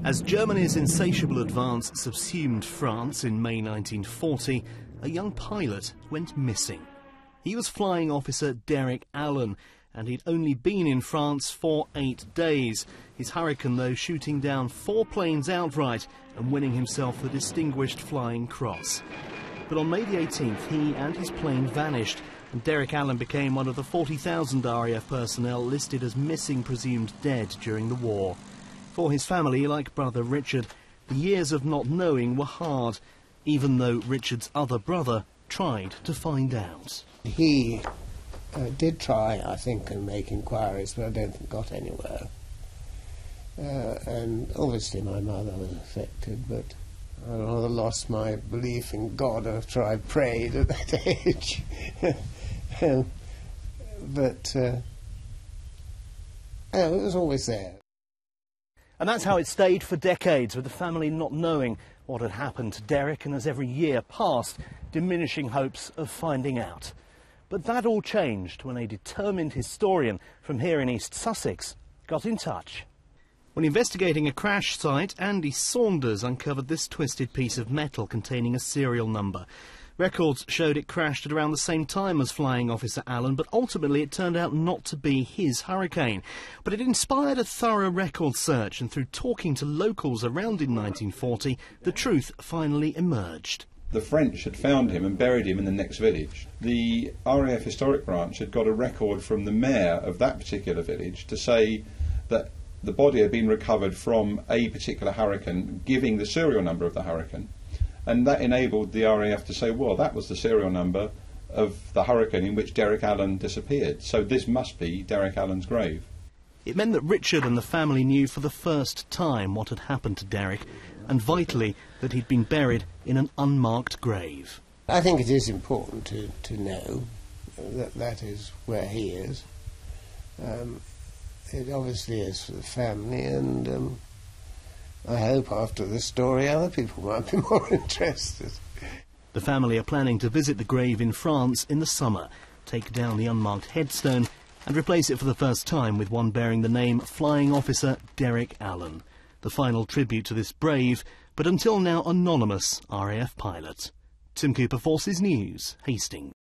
As Germany's insatiable advance subsumed France in May 1940, a young pilot went missing. He was Flying Officer Derek Allen, and he'd only been in France for 8 days. His Hurricane, though, shooting down 4 planes outright and winning himself the Distinguished Flying Cross. But on May the 18th, he and his plane vanished, and Derek Allen became one of the 40,000 RAF personnel listed as missing, presumed dead during the war. For his family, like brother Richard, the years of not knowing were hard, even though Richard's other brother tried to find out. He did try, I think, and make inquiries, but I don't think got anywhere. And obviously my mother was affected, but I rather lost my belief in God after I prayed at that age. But it was always there. And that's how it stayed for decades, with the family not knowing what had happened to Derek, and as every year passed, diminishing hopes of finding out. But that all changed when a determined historian from here in East Sussex got in touch. When investigating a crash site, Andy Saunders uncovered this twisted piece of metal containing a serial number. Records showed it crashed at around the same time as Flying Officer Allen, but ultimately it turned out not to be his Hurricane. But it inspired a thorough record search, and through talking to locals around in 1940, the truth finally emerged. The French had found him and buried him in the next village. The RAF Historic Branch had got a record from the mayor of that particular village to say that the body had been recovered from a particular Hurricane, giving the serial number of the Hurricane. And that enabled the RAF to say, well, that was the serial number of the Hurricane in which Derek Allen disappeared. So this must be Derek Allen's grave. It meant that Richard and the family knew for the first time what had happened to Derek, and vitally, that he'd been buried in an unmarked grave. I think it is important to know that that is where he is. It obviously is for the family, and I hope after this story other people might be more interested. The family are planning to visit the grave in France in the summer, take down the unmarked headstone and replace it for the first time with one bearing the name Flying Officer Derek Allen, the final tribute to this brave, but until now anonymous RAF pilot. Tim Cooper, Forces News, Hastings.